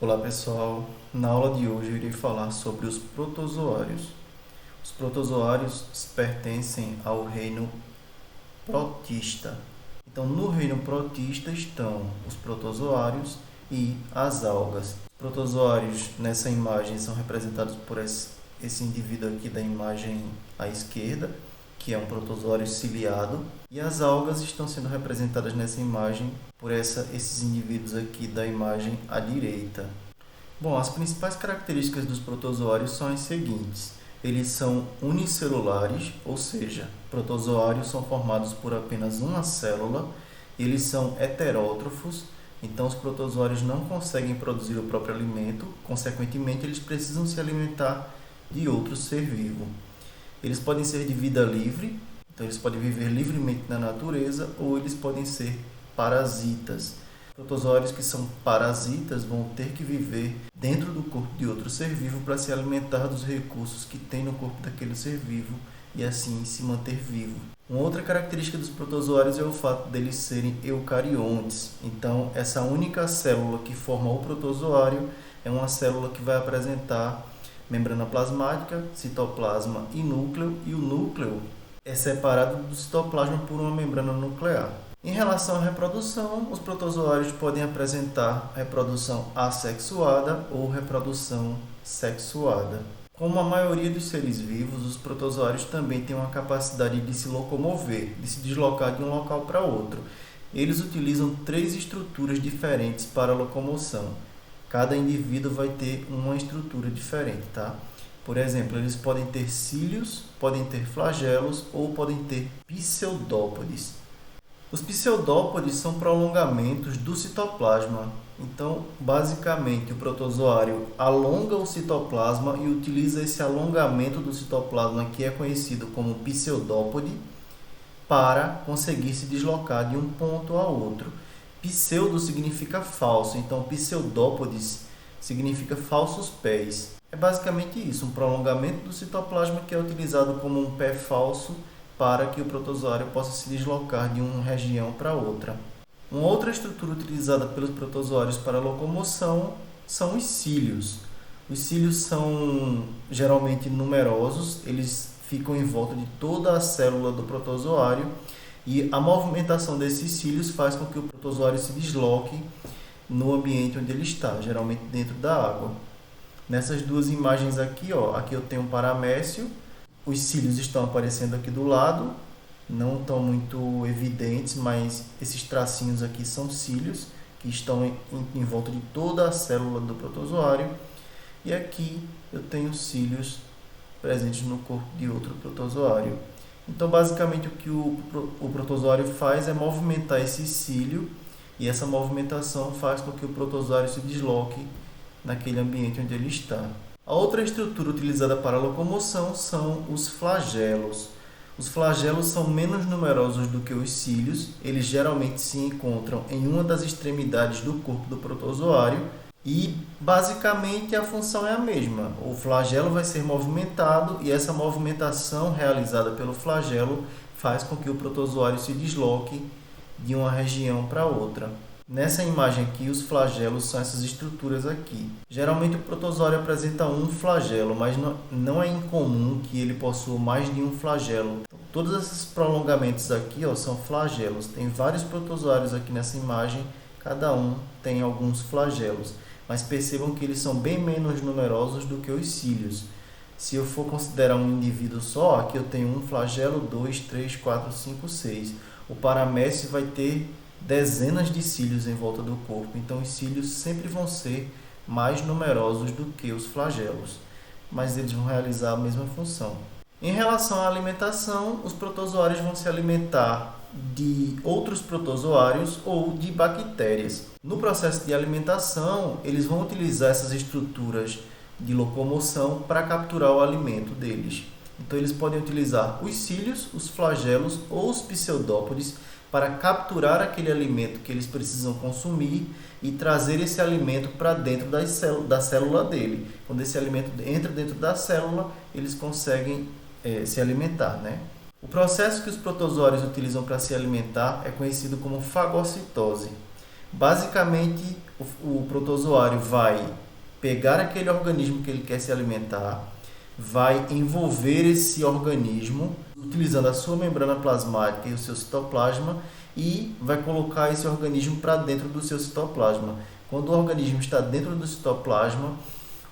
Olá pessoal, na aula de hoje eu irei falar sobre os protozoários. Os protozoários pertencem ao reino protista. Então, no reino protista estão os protozoários e as algas. Os protozoários nessa imagem são representados por esse indivíduo aqui da imagem à esquerda, que é um protozoário ciliado, e as algas estão sendo representadas nessa imagem por esses indivíduos aqui da imagem à direita. Bom, as principais características dos protozoários são as seguintes. Eles são unicelulares, ou seja, protozoários são formados por apenas uma célula. Eles são heterótrofos, então os protozoários não conseguem produzir o próprio alimento, consequentemente eles precisam se alimentar de outro ser vivo. Eles podem ser de vida livre, então eles podem viver livremente na natureza, ou eles podem ser parasitas. Protozoários que são parasitas vão ter que viver dentro do corpo de outro ser vivo para se alimentar dos recursos que tem no corpo daquele ser vivo e assim se manter vivo. Uma outra característica dos protozoários é o fato deles serem eucariontes. Então, essa única célula que forma o protozoário é uma célula que vai apresentar membrana plasmática, citoplasma e o núcleo é separado do citoplasma por uma membrana nuclear. Em relação à reprodução, os protozoários podem apresentar reprodução assexuada ou reprodução sexuada. Como a maioria dos seres vivos, os protozoários também têm uma capacidade de se locomover, de se deslocar de um local para outro. Eles utilizam 3 estruturas diferentes para a locomoção. Cada indivíduo vai ter uma estrutura diferente, tá? Por exemplo, eles podem ter cílios, podem ter flagelos ou podem ter pseudópodes. Os pseudópodes são prolongamentos do citoplasma. Então, basicamente, o protozoário alonga o citoplasma e utiliza esse alongamento do citoplasma, que é conhecido como pseudópode, para conseguir se deslocar de um ponto a outro. Pseudo significa falso, então pseudópodes significa falsos pés. É basicamente isso, um prolongamento do citoplasma que é utilizado como um pé falso para que o protozoário possa se deslocar de uma região para outra. Uma outra estrutura utilizada pelos protozoários para a locomoção são os cílios. Os cílios são geralmente numerosos, eles ficam em volta de toda a célula do protozoário e a movimentação desses cílios faz com que o protozoário se desloque no ambiente onde ele está, geralmente dentro da água. Nessas duas imagens aqui, aqui eu tenho um paramécio. Os cílios estão aparecendo aqui do lado, não estão muito evidentes, mas esses tracinhos aqui são cílios que estão em volta de toda a célula do protozoário. E aqui eu tenho cílios presentes no corpo de outro protozoário. Então, basicamente, o que o protozoário faz é movimentar esse cílio e essa movimentação faz com que o protozoário se desloque naquele ambiente onde ele está. A outra estrutura utilizada para a locomoção são os flagelos. Os flagelos são menos numerosos do que os cílios, eles geralmente se encontram em uma das extremidades do corpo do protozoário e basicamente a função é a mesma. O flagelo vai ser movimentado e essa movimentação realizada pelo flagelo faz com que o protozoário se desloque de uma região para outra. Nessa imagem aqui, os flagelos são essas estruturas aqui. Geralmente o protozoário apresenta um flagelo, mas não é incomum que ele possua mais de um flagelo. Então, todos esses prolongamentos aqui são flagelos. Tem vários protozoários aqui nessa imagem, cada um tem alguns flagelos. Mas percebam que eles são bem menos numerosos do que os cílios. Se eu for considerar um indivíduo só, aqui eu tenho um flagelo, 2, 3, 4, 5, 6. O paramécio vai ter dezenas de cílios em volta do corpo, então os cílios sempre vão ser mais numerosos do que os flagelos, mas eles vão realizar a mesma função. Em relação à alimentação, os protozoários vão se alimentar de outros protozoários ou de bactérias. No processo de alimentação, eles vão utilizar essas estruturas de locomoção para capturar o alimento deles. Então, eles podem utilizar os cílios, os flagelos ou os pseudópodes para capturar aquele alimento que eles precisam consumir e trazer esse alimento para dentro da célula dele. Quando esse alimento entra dentro da célula, eles conseguem se alimentar, né? O processo que os protozoários utilizam para se alimentar é conhecido como fagocitose. Basicamente, o protozoário vai pegar aquele organismo que ele quer se alimentar, vai envolver esse organismo utilizando a sua membrana plasmática e o seu citoplasma e vai colocar esse organismo para dentro do seu citoplasma. Quando o organismo está dentro do citoplasma,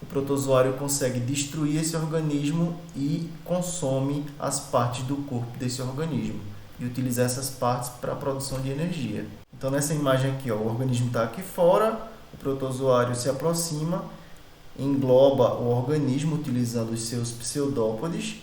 o protozoário consegue destruir esse organismo e consome as partes do corpo desse organismo e utilizar essas partes para a produção de energia. Então, nessa imagem aqui, o organismo está aqui fora, o protozoário se aproxima, engloba o organismo utilizando os seus pseudópodes.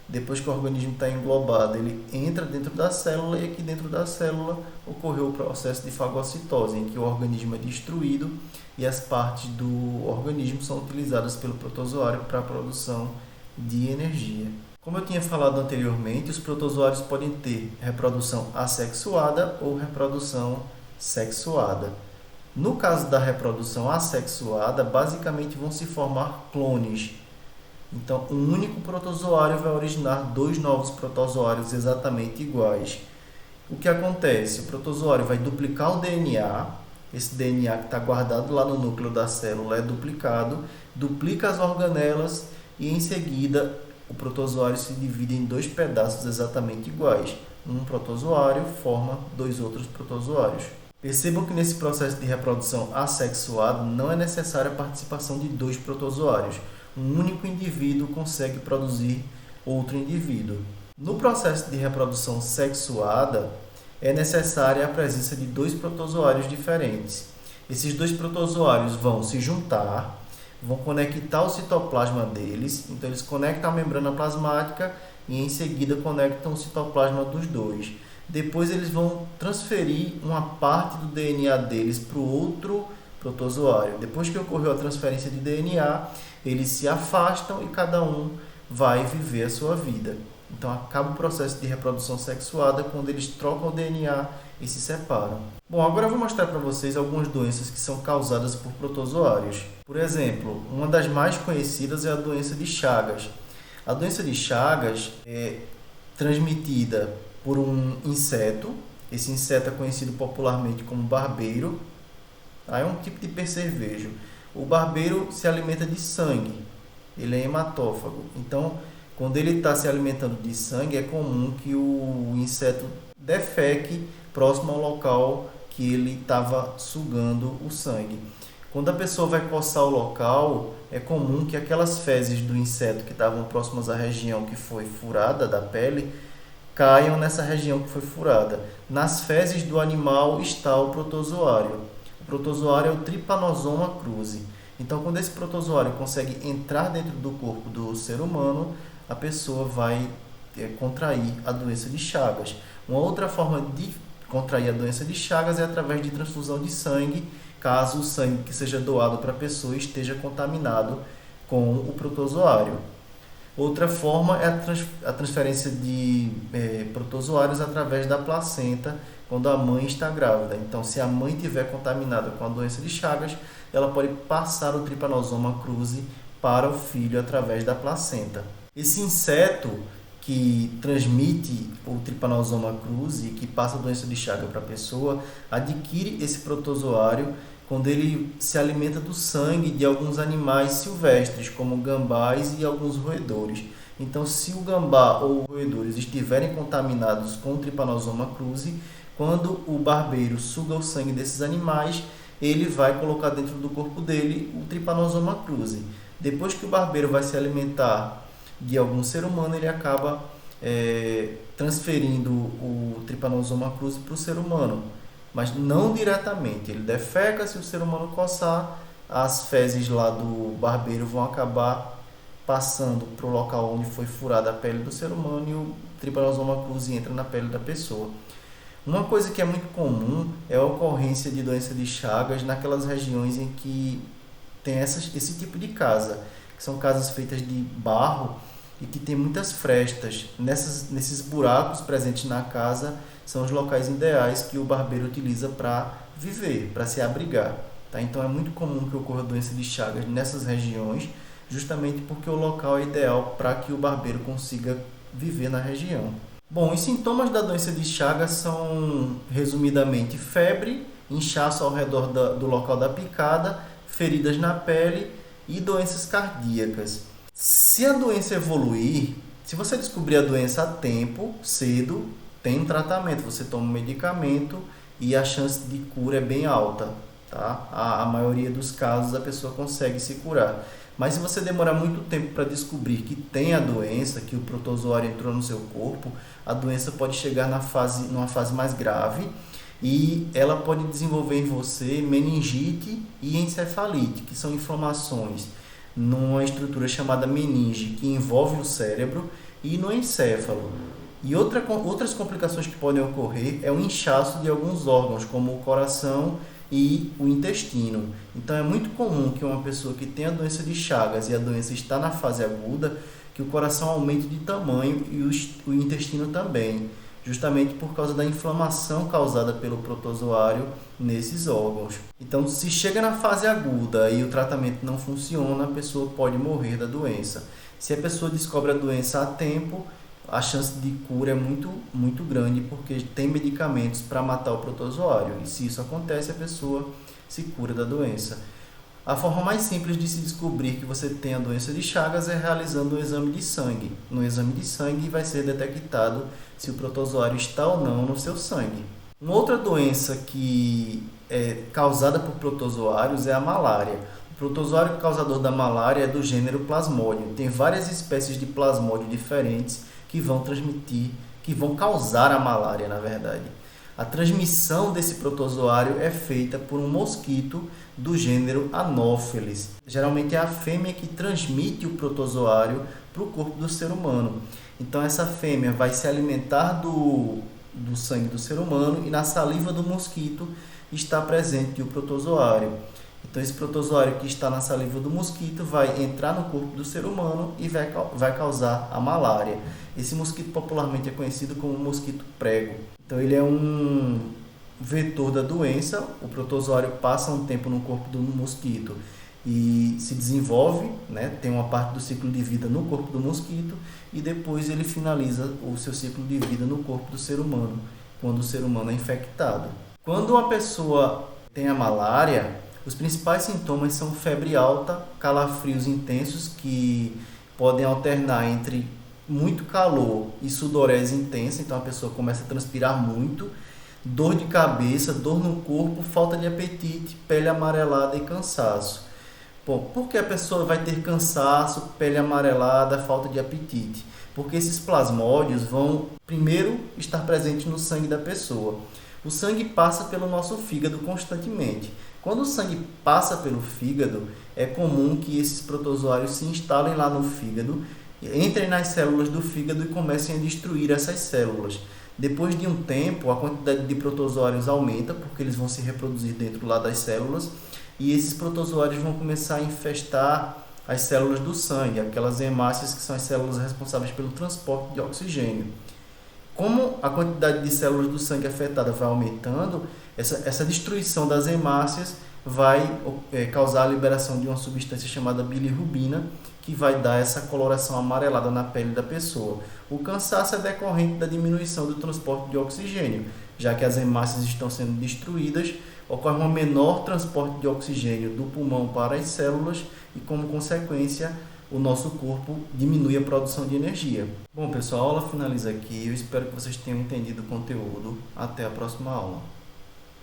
Depois que o organismo está englobado, ele entra dentro da célula e aqui dentro da célula ocorreu o processo de fagocitose, em que o organismo é destruído e as partes do organismo são utilizadas pelo protozoário para a produção de energia. Como eu tinha falado anteriormente, os protozoários podem ter reprodução assexuada ou reprodução sexuada. No caso da reprodução assexuada, basicamente vão se formar clones. Então, um único protozoário vai originar dois novos protozoários exatamente iguais. O que acontece? O protozoário vai duplicar o DNA, esse DNA que está guardado lá no núcleo da célula é duplicado, duplica as organelas e em seguida o protozoário se divide em dois pedaços exatamente iguais. Um protozoário forma dois outros protozoários. Percebam que nesse processo de reprodução assexuada não é necessária a participação de dois protozoários. Um único indivíduo consegue produzir outro indivíduo. No processo de reprodução sexuada, é necessária a presença de dois protozoários diferentes. Esses dois protozoários vão se juntar, vão conectar o citoplasma deles, então eles conectam a membrana plasmática e em seguida conectam o citoplasma dos dois. Depois eles vão transferir uma parte do DNA deles para o outro protozoário. Depois que ocorreu a transferência de DNA, eles se afastam e cada um vai viver a sua vida. Então acaba o processo de reprodução sexuada quando eles trocam o DNA e se separam. Bom, agora eu vou mostrar para vocês algumas doenças que são causadas por protozoários. Por exemplo, uma das mais conhecidas é a doença de Chagas. A doença de Chagas é transmitida por um inseto. Esse inseto é conhecido popularmente como barbeiro. É um tipo de percevejo. O barbeiro se alimenta de sangue. Ele é hematófago. Então, quando ele está se alimentando de sangue, é comum que o inseto defeque próximo ao local que ele estava sugando o sangue. Quando a pessoa vai coçar o local, é comum que aquelas fezes do inseto que estavam próximas à região que foi furada da pele caiam nessa região que foi furada. Nas fezes do animal está o protozoário. O protozoário é o Trypanosoma cruzi. Então, quando esse protozoário consegue entrar dentro do corpo do ser humano, a pessoa vai contrair a doença de Chagas. Uma outra forma de contrair a doença de Chagas é através de transfusão de sangue, caso o sangue que seja doado para a pessoa esteja contaminado com o protozoário. Outra forma é a transferência de protozoários através da placenta, quando a mãe está grávida. Então, se a mãe estiver contaminada com a doença de Chagas, ela pode passar o Trypanosoma cruzi para o filho através da placenta. Esse inseto que transmite o Trypanosoma cruzi, que passa a doença de Chagas para a pessoa, adquire esse protozoário quando ele se alimenta do sangue de alguns animais silvestres, como gambás e alguns roedores. Então, se o gambá ou os roedores estiverem contaminados com o Trypanosoma cruzi, quando o barbeiro suga o sangue desses animais, ele vai colocar dentro do corpo dele o Trypanosoma cruzi. Depois que o barbeiro vai se alimentar de algum ser humano, ele acaba transferindo o Trypanosoma cruzi para o ser humano, mas não diretamente. Ele defeca, se o ser humano coçar, as fezes lá do barbeiro vão acabar passando para o local onde foi furada a pele do ser humano e o Trypanosoma cruzi entra na pele da pessoa. Uma coisa que é muito comum é a ocorrência de doença de Chagas naquelas regiões em que tem esse tipo de casa, que são casas feitas de barro e que tem muitas frestas. Nesses buracos presentes na casa são os locais ideais que o barbeiro utiliza para viver, para se abrigar. Tá? Então é muito comum que ocorra doença de Chagas nessas regiões, justamente porque o local é ideal para que o barbeiro consiga viver na região. Bom, os sintomas da doença de Chagas são, resumidamente, febre, inchaço ao redor do local da picada, feridas na pele e doenças cardíacas. Se a doença evoluir, se você descobrir a doença a tempo, cedo, tem um tratamento, você toma um medicamento e a chance de cura é bem alta, tá? A maioria dos casos a pessoa consegue se curar. Mas se você demorar muito tempo para descobrir que tem a doença, que o protozoário entrou no seu corpo, a doença pode chegar numa fase mais grave e ela pode desenvolver em você meningite e encefalite, que são inflamações numa estrutura chamada meninge, que envolve o cérebro, e no encéfalo. E outras complicações que podem ocorrer é o inchaço de alguns órgãos, como o coração e o intestino. Então é muito comum que uma pessoa que tem a doença de Chagas e a doença está na fase aguda, que o coração aumente de tamanho e o intestino também, justamente por causa da inflamação causada pelo protozoário nesses órgãos. Então, se chega na fase aguda e o tratamento não funciona, a pessoa pode morrer da doença. Se a pessoa descobre a doença a tempo, a chance de cura é muito grande, porque tem medicamentos para matar o protozoário. E se isso acontece, a pessoa se cura da doença. A forma mais simples de se descobrir que você tem a doença de Chagas é realizando um exame de sangue. No exame de sangue vai ser detectado se o protozoário está ou não no seu sangue. Uma outra doença que é causada por protozoários é a malária. O protozoário causador da malária é do gênero Plasmodium. Tem várias espécies de Plasmodium diferentes que vão causar a malária, na verdade. A transmissão desse protozoário é feita por um mosquito do gênero Anopheles. Geralmente é a fêmea que transmite o protozoário para o corpo do ser humano. Então essa fêmea vai se alimentar do sangue do ser humano e na saliva do mosquito está presente o protozoário. Então esse protozoário que está na saliva do mosquito vai entrar no corpo do ser humano e vai causar a malária. Esse mosquito popularmente é conhecido como mosquito prego. Então ele é um vetor da doença. O protozoário passa um tempo no corpo do mosquito e se desenvolve, né? Tem uma parte do ciclo de vida no corpo do mosquito e depois ele finaliza o seu ciclo de vida no corpo do ser humano, quando o ser humano é infectado. Quando uma pessoa tem a malária, os principais sintomas são febre alta, calafrios intensos que podem alternar entre muito calor e sudorese intensa, então a pessoa começa a transpirar muito, dor de cabeça, dor no corpo, falta de apetite, pele amarelada e cansaço. Bom, por que a pessoa vai ter cansaço, pele amarelada, falta de apetite? Porque esses plasmódios vão primeiro estar presentes no sangue da pessoa. O sangue passa pelo nosso fígado constantemente. Quando o sangue passa pelo fígado, é comum que esses protozoários se instalem lá no fígado, entrem nas células do fígado e comecem a destruir essas células. Depois de um tempo, a quantidade de protozoários aumenta, porque eles vão se reproduzir dentro lá das células, e esses protozoários vão começar a infestar as células do sangue, aquelas hemácias que são as células responsáveis pelo transporte de oxigênio. Como a quantidade de células do sangue afetada vai aumentando, essa destruição das hemácias vai causar a liberação de uma substância chamada bilirrubina, que vai dar essa coloração amarelada na pele da pessoa. O cansaço é decorrente da diminuição do transporte de oxigênio, já que as hemácias estão sendo destruídas, ocorre um menor transporte de oxigênio do pulmão para as células e, como consequência, o nosso corpo diminui a produção de energia. Bom, pessoal, a aula finaliza aqui. Eu espero que vocês tenham entendido o conteúdo. Até a próxima aula.